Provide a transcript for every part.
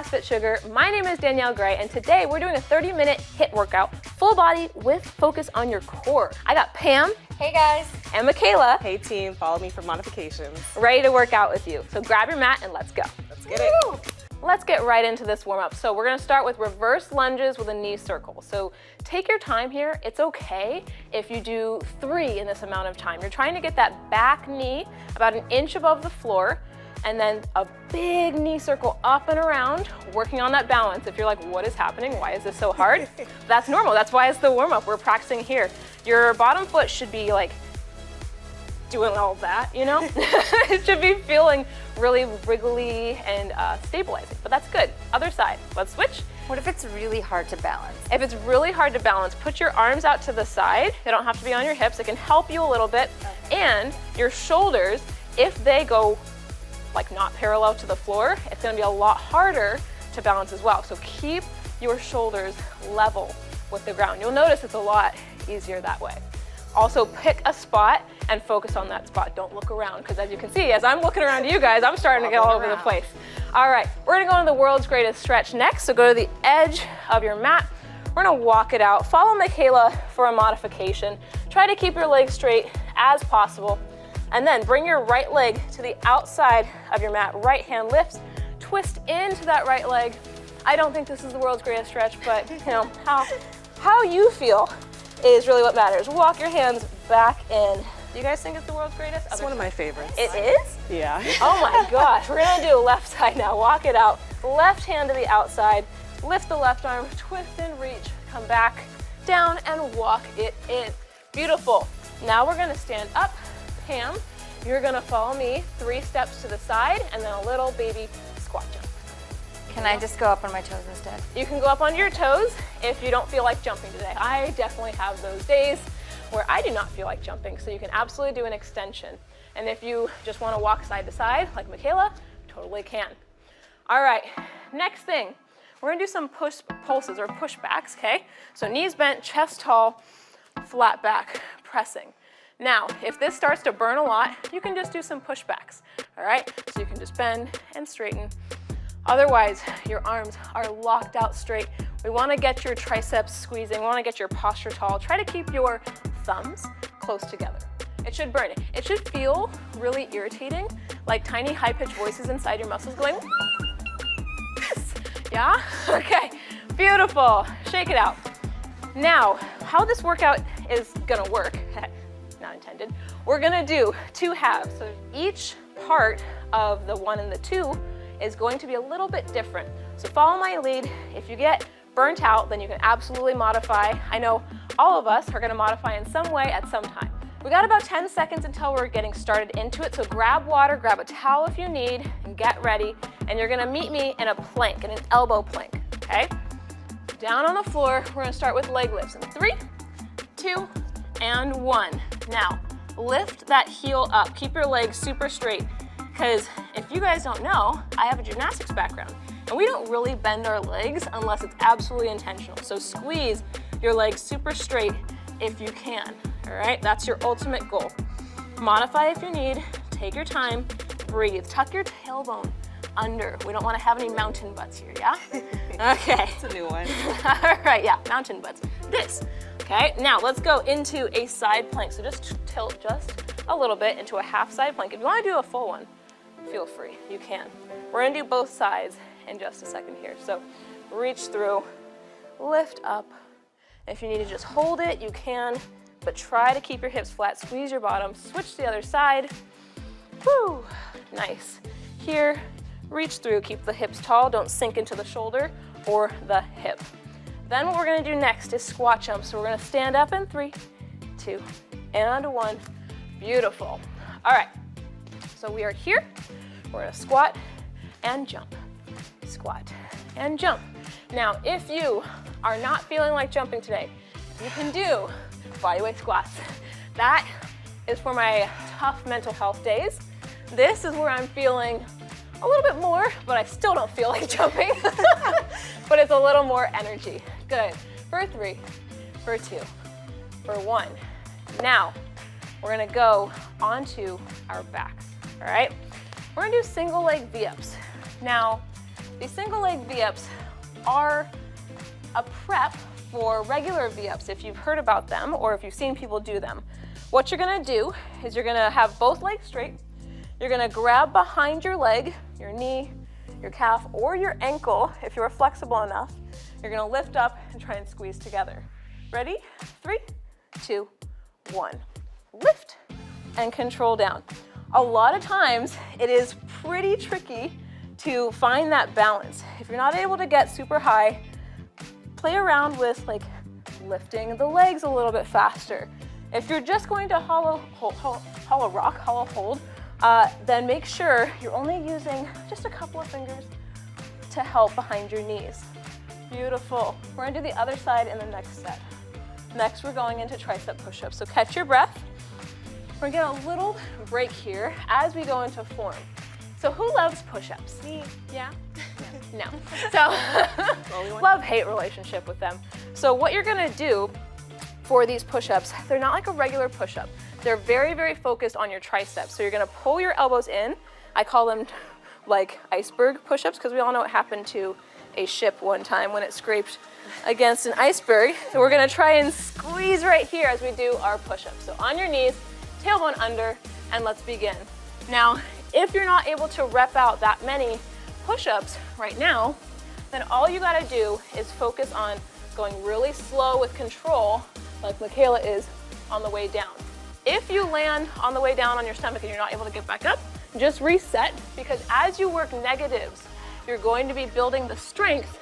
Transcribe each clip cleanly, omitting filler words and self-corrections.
Class FitSugar. My name is Danielle Gray, and today we're doing a 30-minute HIIT workout, full body with focus on your core. I got Pam. Hey guys. And Michaela. Hey team, follow me for modifications. Ready to work out with you. So grab your mat and let's go. Let's get it. Let's get right into this warm-up. So we're gonna start with reverse lunges with a knee circle. So take your time here. It's okay if you do 3 in this amount of time. You're trying to get that back knee about an inch above the floor, and then a big knee circle up and around, working on that balance. If you're like, what is happening? Why is this so hard? That's normal. That's why it's the warm-up. We're practicing here. Your bottom foot should be like doing all that, you know? It should be feeling really wriggly and stabilizing, but that's good. Other side, let's switch. What if it's really hard to balance? If it's really hard to balance, put your arms out to the side. They don't have to be on your hips. It can help you a little bit. Okay. And your shoulders, if they go like not parallel to the floor, it's gonna be a lot harder to balance as well. So keep your shoulders level with the ground. You'll notice it's a lot easier that way. Also pick a spot and focus on that spot. Don't look around, because as you can see, as I'm looking around to you guys, I'm starting to get all over the place. All right, we're gonna go into the world's greatest stretch next. So go to the edge of your mat. We're gonna walk it out. Follow Michaela for a modification. Try to keep your legs straight as possible. And then bring your right leg to the outside of your mat. Right hand lifts, twist into that right leg. I don't think this is the world's greatest stretch, but you know, how you feel is really what matters. Walk your hands back in. Do you guys think it's the world's greatest? It's one of my favorites. It is? Yeah. Oh my gosh, we're gonna do left side now. Walk it out. Left hand to the outside, lift the left arm, twist and reach, come back, down and walk it in. Beautiful. Now we're gonna stand up. Pam, you're gonna follow me 3 steps to the side and then a little baby squat jump. Can I just go up on my toes instead? You can go up on your toes if you don't feel like jumping today. I definitely have those days where I do not feel like jumping, so you can absolutely do an extension. And if you just wanna walk side to side, like Michaela, totally can. All right, next thing, we're gonna do some pulses or pushbacks, okay? So knees bent, chest tall, flat back, pressing. Now, if this starts to burn a lot, you can just do some pushbacks, all right? So you can just bend and straighten. Otherwise, your arms are locked out straight. We wanna get your triceps squeezing, we wanna get your posture tall. Try to keep your thumbs close together. It should burn. It should feel really irritating, like tiny high-pitched voices inside your muscles going, yes, yeah? Okay, beautiful, shake it out. Now, how this workout is gonna work, not intended, we're gonna do 2 halves. So each part of the 1 and the 2 is going to be a little bit different. So follow my lead. If you get burnt out, then you can absolutely modify. I know all of us are gonna modify in some way at some time. We got about 10 seconds until we're getting started into it, so grab water, grab a towel if you need, and get ready. And you're gonna meet me in a plank, in an elbow plank, okay? Down on the floor, we're gonna start with leg lifts in 3, 2, and 1. Now, lift that heel up. Keep your legs super straight, because if you guys don't know, I have a gymnastics background, and we don't really bend our legs unless it's absolutely intentional. So squeeze your legs super straight if you can, all right? That's your ultimate goal. Modify if you need, take your time, breathe. Tuck your tailbone under. We don't want to have any mountain butts here, yeah? Okay. It's a new one. All right, yeah, mountain butts. This. Okay, now let's go into a side plank. So just tilt just a little bit into a half side plank. If you want to do a full one, feel free, you can. We're gonna do both sides in just a second here. So reach through, lift up. If you need to just hold it, you can, but try to keep your hips flat, squeeze your bottom, switch to the other side. Whew, nice. Here, reach through, keep the hips tall, don't sink into the shoulder or the hip. Then what we're gonna do next is squat jump. So we're gonna stand up in 3, 2, and 1. Beautiful. All right, so we are here. We're gonna squat and jump, squat and jump. Now, if you are not feeling like jumping today, you can do bodyweight squats. That is for my tough mental health days. This is where I'm feeling a little bit more, but I still don't feel like jumping. But it's a little more energy. Good. For 3, for 2, for 1. Now, we're gonna go onto our backs, all right? We're gonna do single leg V-ups. Now, These single leg V-ups are a prep for regular V-ups if you've heard about them or if you've seen people do them. What you're gonna do is you're gonna have both legs straight. You're gonna grab behind your leg, your knee, your calf, or your ankle if you're flexible enough. You're gonna lift up and try and squeeze together. Ready? 3, 2, 1. Lift and control down. A lot of times it is pretty tricky to find that balance. If you're not able to get super high, play around with like lifting the legs a little bit faster. If you're just going to hollow hold, then make sure you're only using just a couple of fingers to help behind your knees. Beautiful. We're gonna do the other side in the next set. Next, we're going into tricep push-ups. So catch your breath. We're gonna get a little break here as we go into form. So who loves push-ups? Me. Yeah? No. So, love-hate relationship with them. So what you're gonna do for these push-ups, they're not like a regular push-up. They're very, very focused on your triceps. So you're gonna pull your elbows in. I call them like iceberg push-ups because we all know what happened to a ship one time when it scraped against an iceberg. So we're gonna try and squeeze right here as we do our push-ups. So on your knees, tailbone under, and let's begin. Now, if you're not able to rep out that many push-ups right now, then all you gotta do is focus on going really slow with control, like Michaela is on the way down. If you land on the way down on your stomach and you're not able to get back up, just reset, because as you work negatives, you're going to be building the strength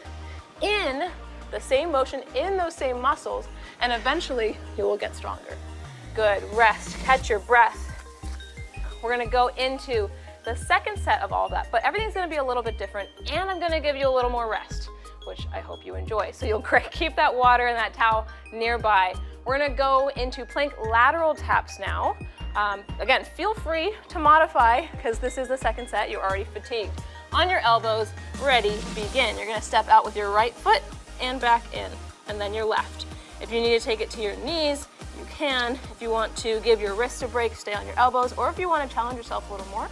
in the same motion, in those same muscles, and eventually you will get stronger. Good, rest, catch your breath. We're gonna go into the second set of all that, but everything's gonna be a little bit different, and I'm gonna give you a little more rest, which I hope you enjoy. So you'll keep that water and that towel nearby. We're gonna go into plank lateral taps now. Again, feel free to modify, because this is the second set, you're already fatigued. On your elbows, ready, begin. You're gonna step out with your right foot and back in, and then your left. If you need to take it to your knees, you can. If you want to give your wrists a break, stay on your elbows, or if you want to challenge yourself a little more,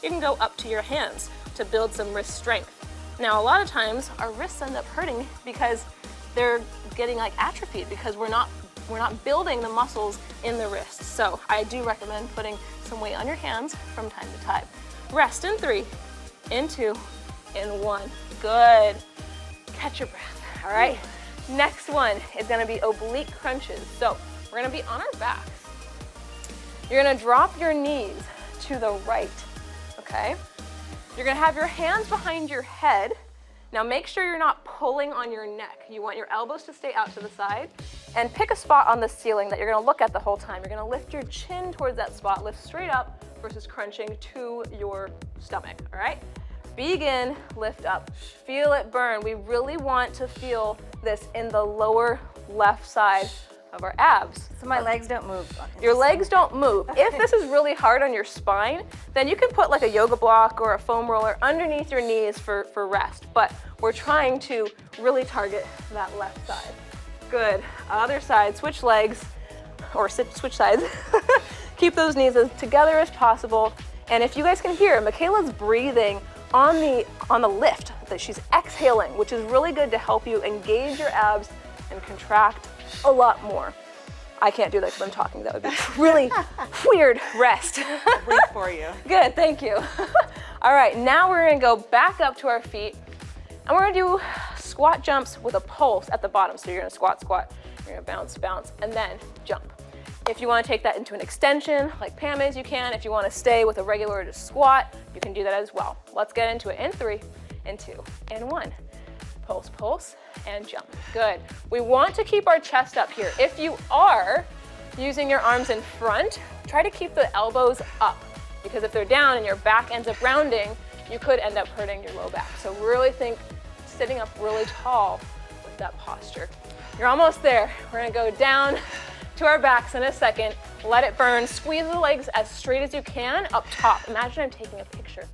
you can go up to your hands to build some wrist strength. Now, a lot of times our wrists end up hurting because they're getting like atrophied because we're not building the muscles in the wrists. So I do recommend putting some weight on your hands from time to time. Rest in 3, in 2, in 1. Good. Catch your breath, all right? Next one is gonna be oblique crunches. So we're gonna be on our backs. You're gonna drop your knees to the right, okay? You're gonna have your hands behind your head. Now make sure you're not pulling on your neck. You want your elbows to stay out to the side, and pick a spot on the ceiling that you're gonna look at the whole time. You're gonna lift your chin towards that spot, lift straight up versus crunching to your stomach, all right? Begin, lift up, feel it burn. We really want to feel this in the lower left side of our abs. So my legs don't move. Your legs don't move. If this is really hard on your spine, then you can put like a yoga block or a foam roller underneath your knees for rest. But we're trying to really target that left side. Good. Other side, switch legs, or switch sides. Keep those knees as together as possible. And if you guys can hear, Michaela's breathing on the lift, that she's exhaling, which is really good to help you engage your abs and contract a lot more. I can't do that because I'm talking. That would be really weird rest. Breathe for you. Good, thank you. All right, now we're gonna go back up to our feet, and we're gonna do squat jumps with a pulse at the bottom. So you're gonna squat, squat, you're gonna bounce, bounce, and then jump. If you wanna take that into an extension, like Pam is, you can. If you wanna stay with a regular just squat, you can do that as well. Let's get into it in 3, in 2, in 1. Pulse, pulse, and jump. Good. We want to keep our chest up here. If you are using your arms in front, try to keep the elbows up, because if they're down and your back ends up rounding, you could end up hurting your low back. So really think sitting up really tall with that posture. You're almost there. We're gonna go down to our backs in a second. Let it burn. Squeeze the legs as straight as you can up top. Imagine I'm taking a picture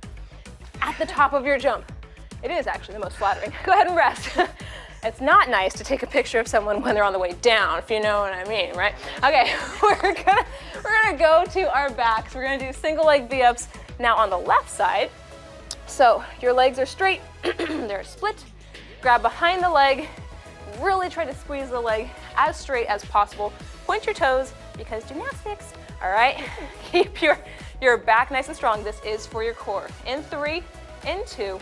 at the top of your jump. It is actually the most flattering. Go ahead and rest. It's not nice to take a picture of someone when they're on the way down, if you know what I mean, right? Okay, we're gonna go to our backs. We're gonna do single leg V-ups now on the left side. So your legs are straight, They're split. Grab behind the leg. Really try to squeeze the leg as straight as possible. Point your toes because gymnastics. All right, keep your back nice and strong. This is for your core. In 3, in 2,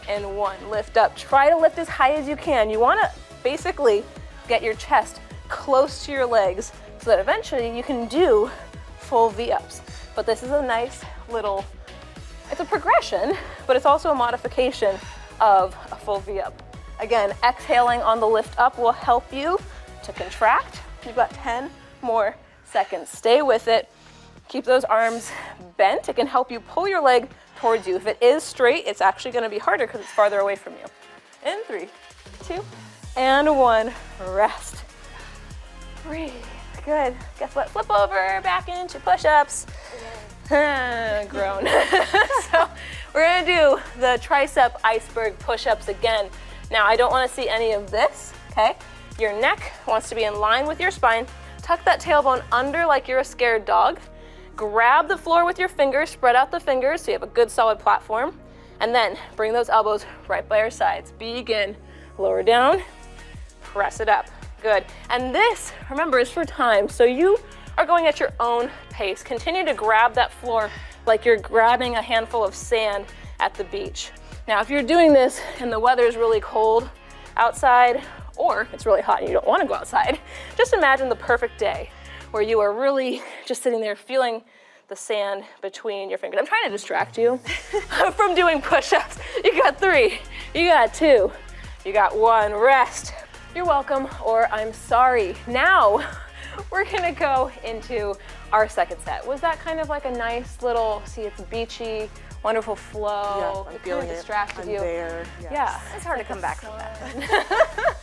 in 1. Lift up. Try to lift as high as you can. You want to basically get your chest close to your legs so that eventually you can do full V-ups. But this is a nice little, it's a progression, but it's also a modification of a full V-up. Again, exhaling on the lift up will help you to contract. You've got 10 more seconds. Stay with it. Keep those arms bent. It can help you pull your leg towards you. If it is straight, it's actually going to be harder because it's farther away from you. In 3, 2, and 1. Rest. Breathe. Good. Guess what? Flip over, back into push-ups. Grown. So we're going to do the tricep iceberg push-ups again. Now, I don't want to see any of this, okay? Your neck wants to be in line with your spine. Tuck that tailbone under like you're a scared dog. Grab the floor with your fingers, spread out the fingers so you have a good solid platform. And then bring those elbows right by your sides. Begin. Lower down, press it up. Good. And this, remember, is for time. So you are going at your own pace. Continue to grab that floor like you're grabbing a handful of sand at the beach. Now, if you're doing this and the weather is really cold outside, or it's really hot and you don't want to go outside, just imagine the perfect day where you are really just sitting there feeling the sand between your fingers. I'm trying to distract you from doing push-ups. You got 3, you got 2, you got 1, rest. You're welcome, or I'm sorry. Now, we're gonna go into our second set. Was that kind of like a nice little, see it's beachy, wonderful flow? Yeah, I'm It feeling kind of it. distracted I'm you. there. Yes. Yeah. It's hard to come back from that.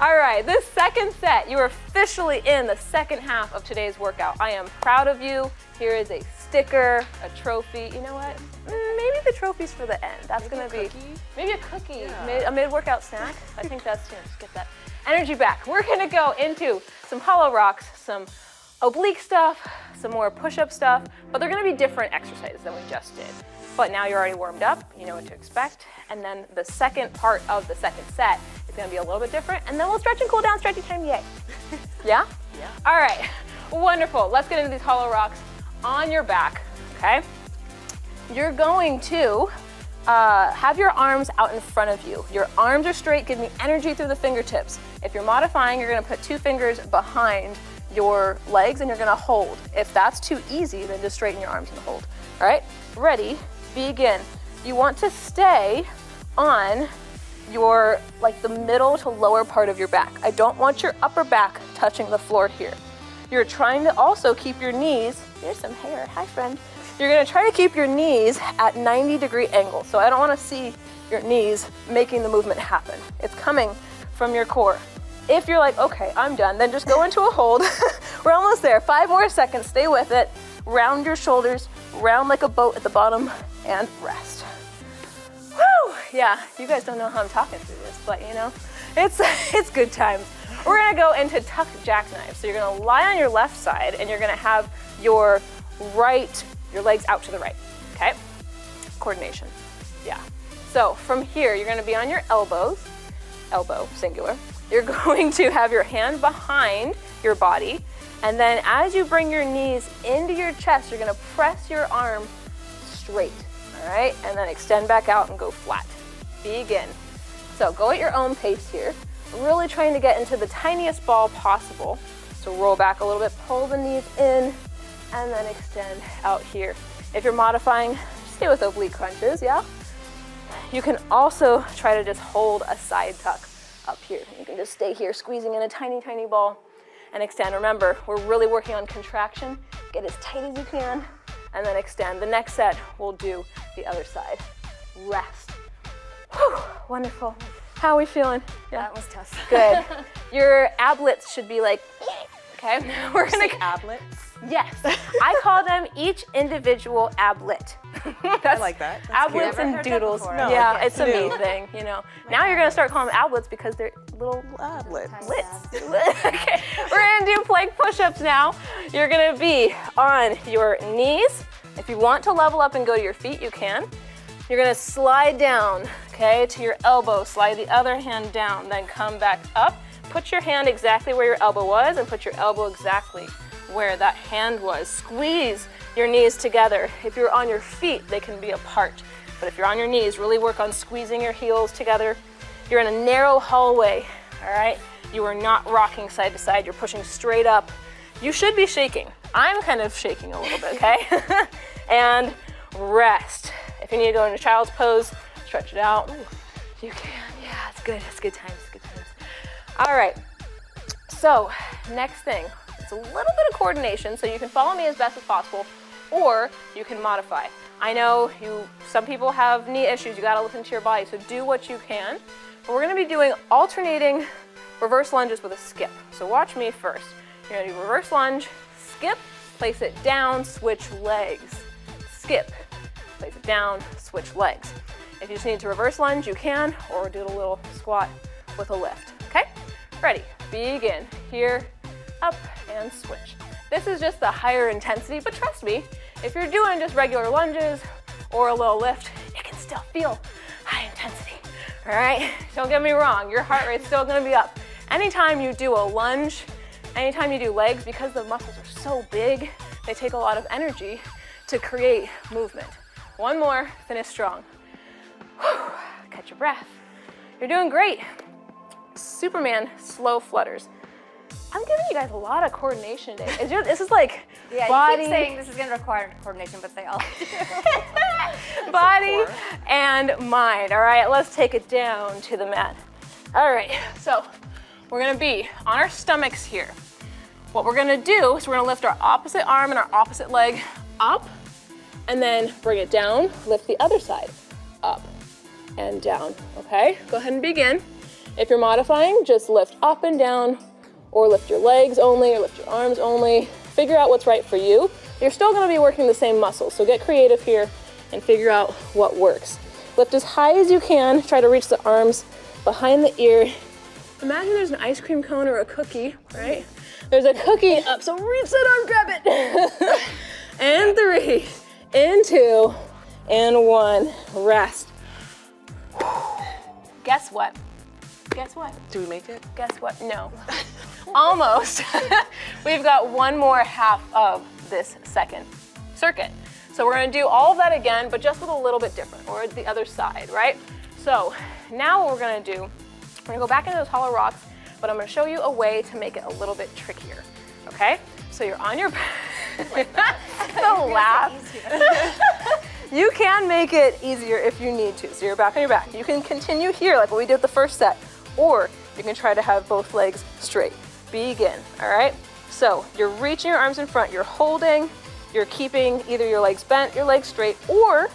All right, this second set, you are officially in the second half of today's workout. I am proud of you. Here is a sticker, a trophy. You know what? Maybe the trophy's for the end. That's gonna be maybe a cookie, a mid-workout snack. I think that's, just get that energy back. We're gonna go into some hollow rocks, some oblique stuff, some more push-up stuff, but they're gonna be different exercises than we just did. But now you're already warmed up, you know what to expect. And then the second part of the second set is gonna be a little bit different, and then we'll stretch and cool down, stretchy time, yay. Yeah? Yeah. All right, wonderful. Let's get into these hollow rocks on your back, okay? You're going to have your arms out in front of you. Your arms are straight, give me energy through the fingertips. If you're modifying, you're gonna put 2 fingers behind your legs and you're gonna hold. If that's too easy, then just straighten your arms and hold. All right, ready, begin. You want to stay on your, like the middle to lower part of your back. I don't want your upper back touching the floor here. You're trying to also keep your knees, here's some hair, hi friend. You're gonna try to keep your knees at 90-degree angles. So I don't wanna see your knees making the movement happen. It's coming from your core. If you're like, okay, I'm done, then just go into a hold. We're almost there, 5 more seconds, stay with it. Round your shoulders, round like a boat at the bottom, and rest. Woo! Yeah, you guys don't know how I'm talking through this, but you know, it's good times. We're gonna go into tuck jackknife. So you're gonna lie on your left side and you're gonna have your legs out to the right, okay? Coordination, yeah. So from here, you're gonna be on your elbows, elbow, singular. You're going to have your hand behind your body, and then as you bring your knees into your chest, you're gonna press your arm straight, all right? And then extend back out and go flat. Begin. So go at your own pace here, really trying to get into the tiniest ball possible. So roll back a little bit, pull the knees in, and then extend out here. If you're modifying, stay with oblique crunches, yeah? You can also try to just hold a side tuck up here. You can just stay here, squeezing in a tiny, tiny ball and extend. Remember, we're really working on contraction. Get as tight as you can and then extend. The next set, we'll do the other side. Rest. Whew, wonderful. How are we feeling? Yeah. That was tough. Good. Your ablets should be like, okay? We're gonna Ablets. Yes, I call them each individual ablet. I like that. That's Ablets cute. and Never heard that doodles. before. No, Yeah, okay. it's a me thing, you know. Now you're gonna start calling them ablets because they're little Ablets. blitz. Okay, we're gonna do plank push-ups now. You're gonna be on your knees. If you want to level up and go to your feet, you can. You're gonna slide down, okay, to your elbow. Slide the other hand down, then come back up. Put your hand exactly where your elbow was and put your elbow exactly where that hand was. Squeeze your knees together. If you're on your feet, they can be apart. But if you're on your knees, really work on squeezing your heels together. You're in a narrow hallway, all right? You are not rocking side to side. You're pushing straight up. You should be shaking. I'm kind of shaking a little bit, okay? And rest. If you need to go into child's pose, stretch it out. Ooh, you can, yeah, it's good. It's good times, it's good times. All right, so next thing, it's a little bit of coordination, so you can follow me as best as possible, or you can modify. I know some people have knee issues, you gotta listen to your body, so do what you can. But we're gonna be doing alternating reverse lunges with a skip. So watch me first. You're gonna do reverse lunge, skip, place it down, switch legs. Skip, place it down, switch legs. If you just need to reverse lunge, you can, or do a little squat with a lift, okay? Ready, begin. Here, up, and switch. This is just the higher intensity, but trust me, if you're doing just regular lunges or a little lift, it can still feel high intensity, all right? Don't get me wrong, your heart rate's still gonna be up. Anytime you do a lunge, anytime you do legs, because the muscles are so big, they take a lot of energy to create movement. One more, finish strong. Whew, catch your breath. You're doing great. Superman slow flutters. I'm giving you guys a lot of coordination today. This is like body. You keep saying this is gonna require coordination, but they all do. Body and mind. All right, let's take it down to the mat. All right, so we're gonna be on our stomachs here. What we're gonna do is we're gonna lift our opposite arm and our opposite leg up, and then bring it down, lift the other side, up and down, okay? Go ahead and begin. If you're modifying, just lift up and down, or lift your legs only, or lift your arms only. Figure out what's right for you. You're still gonna be working the same muscles, so get creative here and figure out what works. Lift as high as you can, try to reach the arms behind the ear. Imagine there's an ice cream cone or a cookie, right? There's a cookie up, so reach that arm, grab it. And 3, and 2, and 1, rest. Guess what? Guess what? Do we make it? Guess what? No. Almost. We've got one more half of this second circuit. So we're gonna do all of that again, but just with a little bit different, or the other side, right? So now what we're gonna do, we're gonna go back into those hollow rocks, but I'm gonna show you a way to make it a little bit trickier, okay? So you're on your back. The laugh. You can make it easier if you need to. So you're back on your back. You can continue here like what we did with the first set, or you can try to have both legs straight. Begin, all right? So you're reaching your arms in front, you're holding, you're keeping either your legs bent, your legs straight, or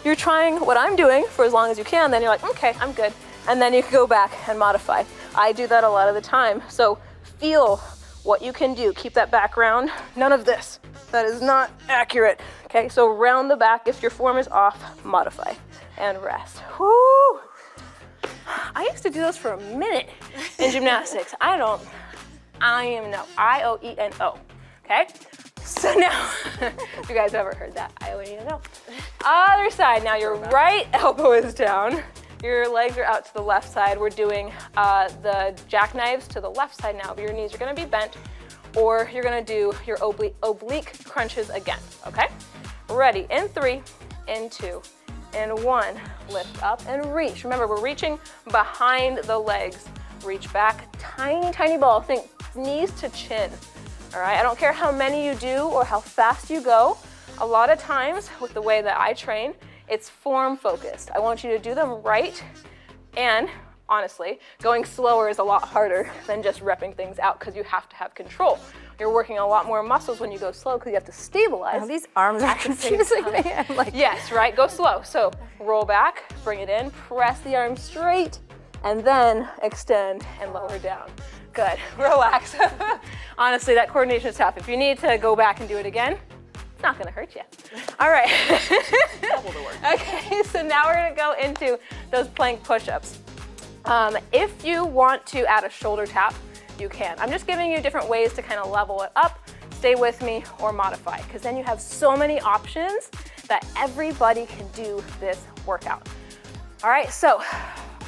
you're trying what I'm doing for as long as you can, then you're like, okay, I'm good. And then you can go back and modify. I do that a lot of the time. So feel what you can do. Keep that back round. None of this. That is not accurate. Okay, so round the back. If your form is off, modify and rest. Woo! I used to do those for a minute in gymnastics. I don't even know. I-O-E-N-O, okay? So now, if you guys have ever heard that, I-O-E-N-O. Other side, now your right elbow is down. Your legs are out to the left side. We're doing the jackknives to the left side now, but your knees are gonna be bent, or you're gonna do your oblique crunches again, okay? Ready, in 3, in 2, in 1, lift up and reach. Remember, we're reaching behind the legs. Reach back, tiny, tiny ball. Think knees to chin, all right? I don't care how many you do or how fast you go. A lot of times, with the way that I train, it's form focused. I want you to do them right, and honestly, going slower is a lot harder than just repping things out because you have to have control. You're working a lot more muscles when you go slow because you have to stabilize. Oh, these arms are confusing me. I'm like, yes, right, go slow. So roll back, bring it in, press the arms straight, and then extend and lower down. Good, relax. Honestly, that coordination is tough. If you need to go back and do it again, it's not gonna hurt you. All right. Double the work. Okay, so now we're gonna go into those plank push-ups. If you want to add a shoulder tap, you can. I'm just giving you different ways to kind of level it up, stay with me, or modify, because then you have so many options that everybody can do this workout. All right, so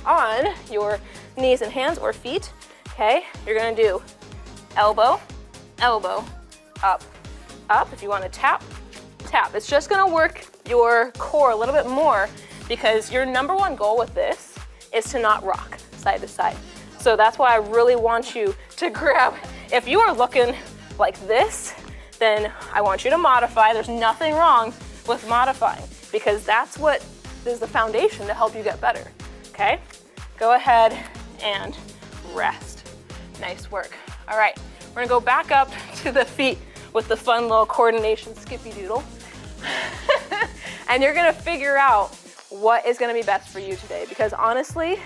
on your knees and hands or feet, okay, you're gonna do elbow, elbow, up, up. If you wanna tap, tap. It's just gonna work your core a little bit more because your number one goal with this is to not rock side to side. So that's why I really want you to grab. If you are looking like this, then I want you to modify. There's nothing wrong with modifying because that's what is the foundation to help you get better, okay? Go ahead and rest. Nice work. All right, we're gonna go back up to the feet with the fun little coordination skippy doodle. And you're gonna figure out what is gonna be best for you today because honestly,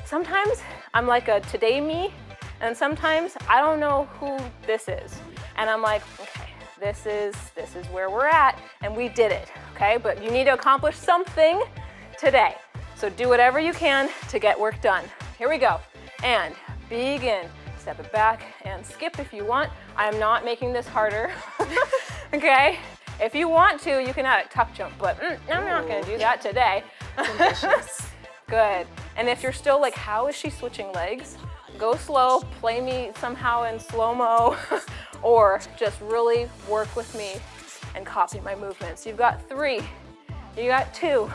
sometimes I'm like a today me and sometimes I don't know who this is. And I'm like, okay, this is where we're at and we did it, okay? But you need to accomplish something today. So do whatever you can to get work done. Here we go. And begin. Step it back and skip if you want. I am not making this harder, okay? If you want to, you can add a tuck jump, but I'm not gonna do that today. Good. And if you're still like, how is she switching legs? Go slow, play me somehow in slow-mo, or just really work with me and copy my movements. You've got 3, you got 2,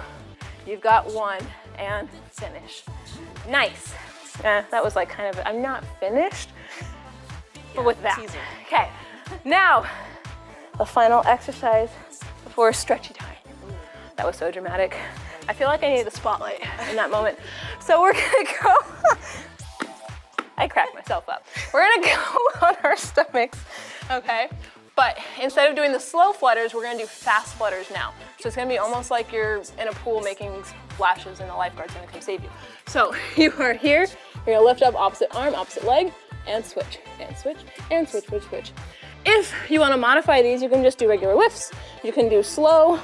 you've got 1, and finish. Nice. That was like kind of, I'm not finished, but with that. Teaser. Okay, now, the final exercise before stretchy time. That was so dramatic. I feel like I needed the spotlight in that moment. So we're gonna go, I cracked myself up. We're gonna go on our stomachs, okay? But instead of doing the slow flutters, we're gonna do fast flutters now. So it's gonna be almost like you're in a pool making splashes and the lifeguard's gonna come save you. So you are here, you're gonna lift up opposite arm, opposite leg, and switch, and switch, and switch, switch, switch. If you wanna modify these, you can just do regular lifts. You can do slow,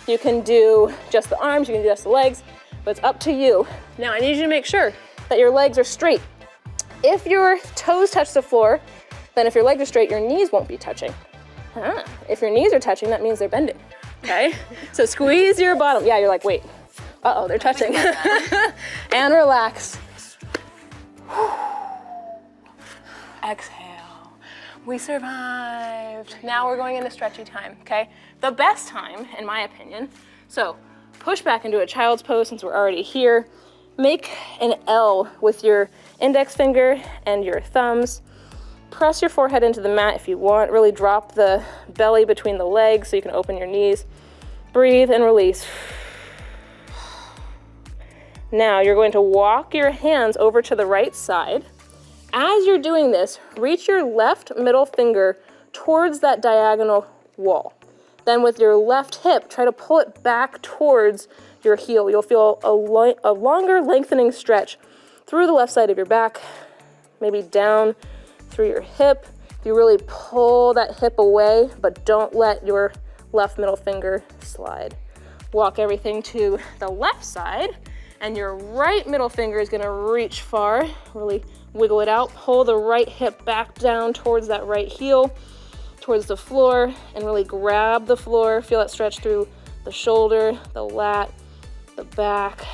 you can do just the arms, you can do just the legs, but it's up to you. Now I need you to make sure that your legs are straight. If your toes touch the floor, then if your legs are straight, your knees won't be touching. If your knees are touching, that means they're bending, okay? So squeeze your bottom. Yeah, you're like, wait, uh-oh, they're touching. And relax. Exhale. We survived. Now we're going into stretchy time, okay? The best time, in my opinion, so push back into a child's pose since we're already here. Make an L with your index finger and your thumbs. Press your forehead into the mat if you want. Really drop the belly between the legs so you can open your knees. Breathe and release. Now you're going to walk your hands over to the right side. As you're doing this, reach your left middle finger towards that diagonal wall. Then with your left hip, try to pull it back towards your heel. You'll feel a longer lengthening stretch through the left side of your back, maybe down through your hip. You really pull that hip away, but don't let your left middle finger slide. Walk everything to the left side, and your right middle finger is gonna reach far. Really wiggle it out. Pull the right hip back down towards that right heel, towards the floor, and really grab the floor. Feel that stretch through the shoulder, the lat, the back.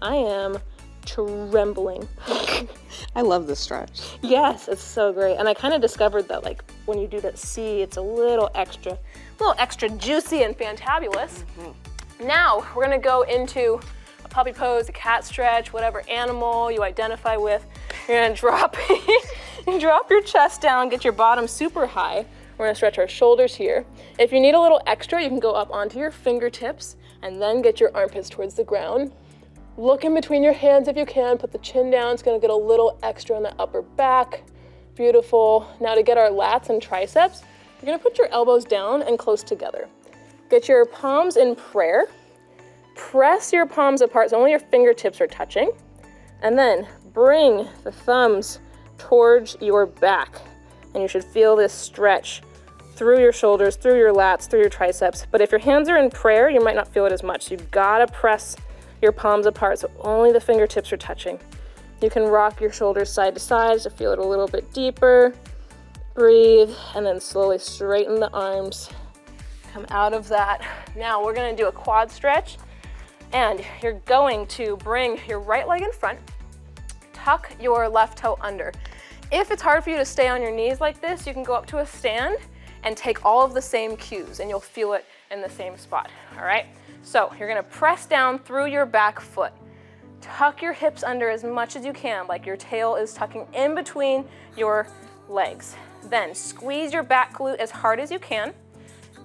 I am trembling. I love this stretch. Yes, it's so great. And I kind of discovered that like when you do that C, it's a little extra juicy and fantabulous. Now we're gonna go into a puppy pose, a cat stretch, whatever animal you identify with. You're gonna drop, drop your chest down, get your bottom super high. We're gonna stretch our shoulders here. If you need a little extra, you can go up onto your fingertips and then get your armpits towards the ground. Look in between your hands if you can, put the chin down. It's gonna get a little extra on the upper back. Beautiful. Now to get our lats and triceps, you're gonna put your elbows down and close together. Get your palms in prayer. Press your palms apart so only your fingertips are touching. And then bring the thumbs towards your back. And you should feel this stretch through your shoulders, through your lats, through your triceps. But if your hands are in prayer, you might not feel it as much. You've gotta press your palms apart so only the fingertips are touching. You can rock your shoulders side to side to feel it a little bit deeper. Breathe, and then slowly straighten the arms. Come out of that. Now we're gonna do a quad stretch. And you're going to bring your right leg in front, tuck your left toe under. If it's hard for you to stay on your knees like this, you can go up to a stand and take all of the same cues and you'll feel it in the same spot, all right? So you're gonna press down through your back foot. Tuck your hips under as much as you can, like your tail is tucking in between your legs. Then squeeze your back glute as hard as you can.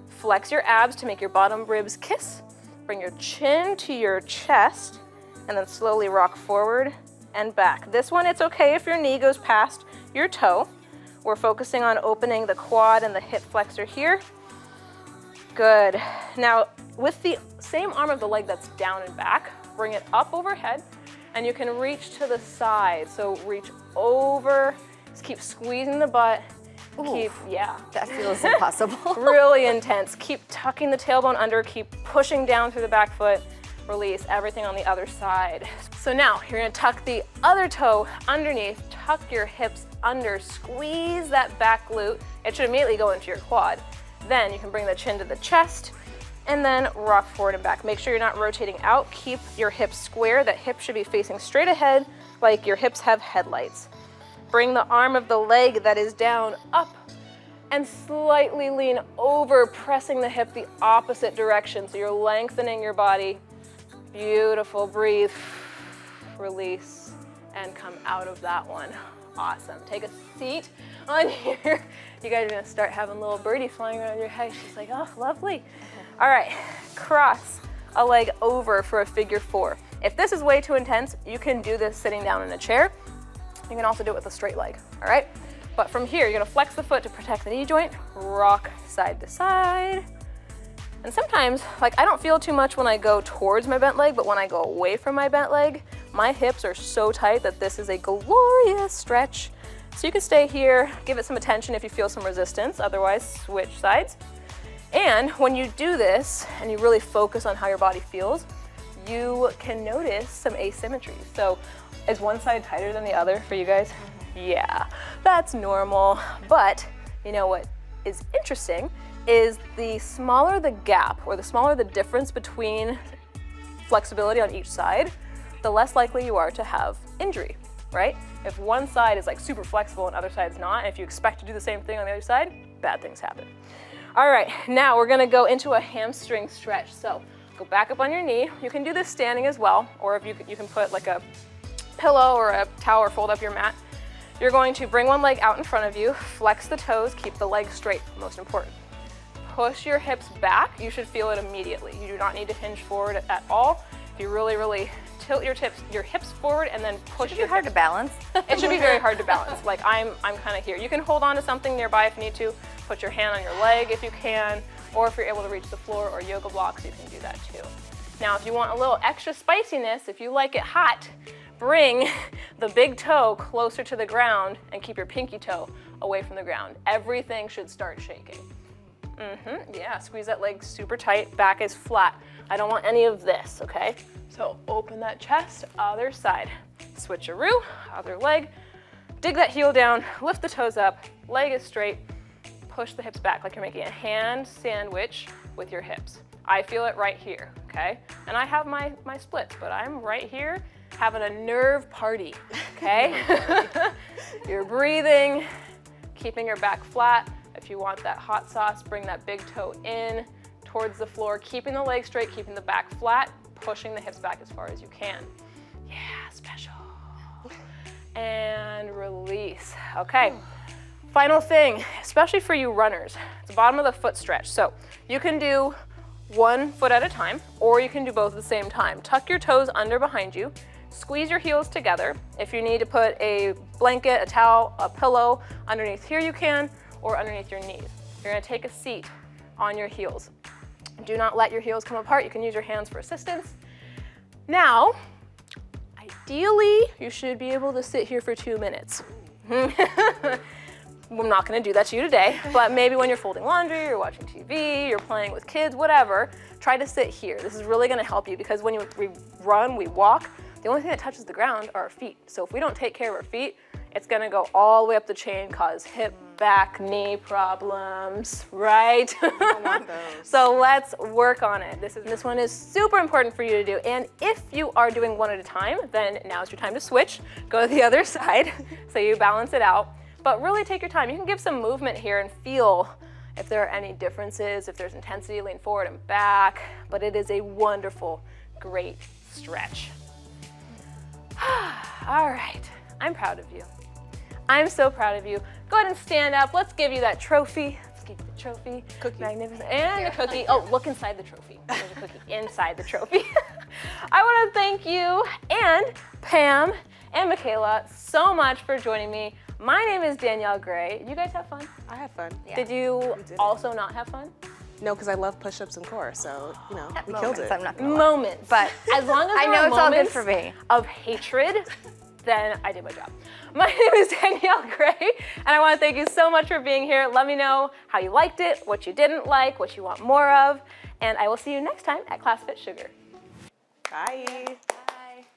Flex your abs to make your bottom ribs kiss. Bring your chin to your chest and then slowly rock forward and back. This one, it's okay if your knee goes past your toe. We're focusing on opening the quad and the hip flexor here. Good. Now, with the same arm of the leg that's down and back, bring it up overhead, and you can reach to the side. So reach over, just keep squeezing the butt. Ooh, Yeah. that feels impossible. Really intense. Keep tucking the tailbone under, keep pushing down through the back foot. Release everything on the other side. So now you're gonna tuck the other toe underneath, tuck your hips under, squeeze that back glute. It should immediately go into your quad. Then you can bring the chin to the chest and then rock forward and back. Make sure you're not rotating out. Keep your hips square. That hip should be facing straight ahead like your hips have headlights. Bring the arm of the leg that is down up and slightly lean over, pressing the hip the opposite direction. So you're lengthening your body. Beautiful, breathe, release, and come out of that one. Awesome, take a seat on here. You guys are gonna start having little birdies flying around your head. She's like, oh, lovely. All right, cross a leg over for a figure four. If this is way too intense, you can do this sitting down in a chair. You can also do it with a straight leg, all right? But from here, you're gonna flex the foot to protect the knee joint, rock side to side. And sometimes, like, I don't feel too much when I go towards my bent leg, but when I go away from my bent leg, my hips are so tight that this is a glorious stretch. So you can stay here, give it some attention if you feel some resistance, otherwise switch sides. And when you do this, and you really focus on how your body feels, you can notice some asymmetry. So is one side tighter than the other for you guys? Yeah, that's normal. But you know what is interesting is the smaller the gap or the smaller the difference between flexibility on each side, the less likely you are to have injury, right? If one side is like super flexible and other side's not, and if you expect to do the same thing on the other side, bad things happen. All right, now we're gonna go into a hamstring stretch. So go back up on your knee. You can do this standing as well, or if you can put like a pillow or a towel or fold up your mat. You're going to bring one leg out in front of you, flex the toes, keep the legs straight, most important. Push your hips back. You should feel it immediately. You do not need to hinge forward at all. If you really, really tilt your hips forward and then push. Should be hard to balance. It should be very hard to balance. Like I'm kind of here. You can hold on to something nearby if you need to. Put your hand on your leg if you can, or if you're able to reach the floor or yoga blocks, you can do that too. Now, if you want a little extra spiciness, if you like it hot, bring the big toe closer to the ground and keep your pinky toe away from the ground. Everything should start shaking. Yeah, squeeze that leg super tight, back is flat. I don't want any of this, okay? So open that chest, other side. Switcheroo, other leg. Dig that heel down, lift the toes up, leg is straight, push the hips back like you're making a hand sandwich with your hips. I feel it right here, okay? And I have my splits, but I'm right here having a nerve party, okay? You're breathing, keeping your back flat. If you want that hot sauce, bring that big toe in towards the floor, keeping the legs straight, keeping the back flat, pushing the hips back as far as you can. Yeah, special. And release. Okay, final thing, especially for you runners, it's the bottom of the foot stretch. So you can do one foot at a time, or you can do both at the same time. Tuck your toes under behind you, squeeze your heels together. If you need to put a blanket, a towel, a pillow underneath here, you can, or underneath your knees. You're gonna take a seat on your heels. Do not let your heels come apart. You can use your hands for assistance. Now, ideally, you should be able to sit here for 2 minutes. I'm not gonna do that to you today, but maybe when you're folding laundry, you're watching TV, you're playing with kids, whatever, try to sit here. This is really gonna help you because when we run, we walk, the only thing that touches the ground are our feet. So if we don't take care of our feet, it's gonna go all the way up the chain, cause hip, back, knee problems, right? I don't want those. So let's work on it. This one is super important for you to do. And if you are doing one at a time, then now's your time to switch. Go to the other side so you balance it out. But really take your time. You can give some movement here and feel if there are any differences, if there's intensity, lean forward and back. But it is a wonderful, great stretch. All right, I'm proud of you. I'm so proud of you. Go ahead and stand up. Let's give you that trophy. Let's give you the trophy. Cookie. Magnificent. And the cookie. Oh, look inside the trophy. There's a cookie inside the trophy. I want to thank you and Pam and Michaela so much for joining me. My name is Danielle Gray. You guys have fun? I had fun. Yeah. Did you did. also not have fun? No, because I love push-ups and core, so, you know, we killed Moments, it. I'm not gonna lie. Moments. But as long as I there know are it's all good moments for me. of hatred, then I did my job. My name is Danielle Gray, and I want to thank you so much for being here. Let me know how you liked it, what you didn't like, what you want more of, and I will see you next time at Class FitSugar. Bye.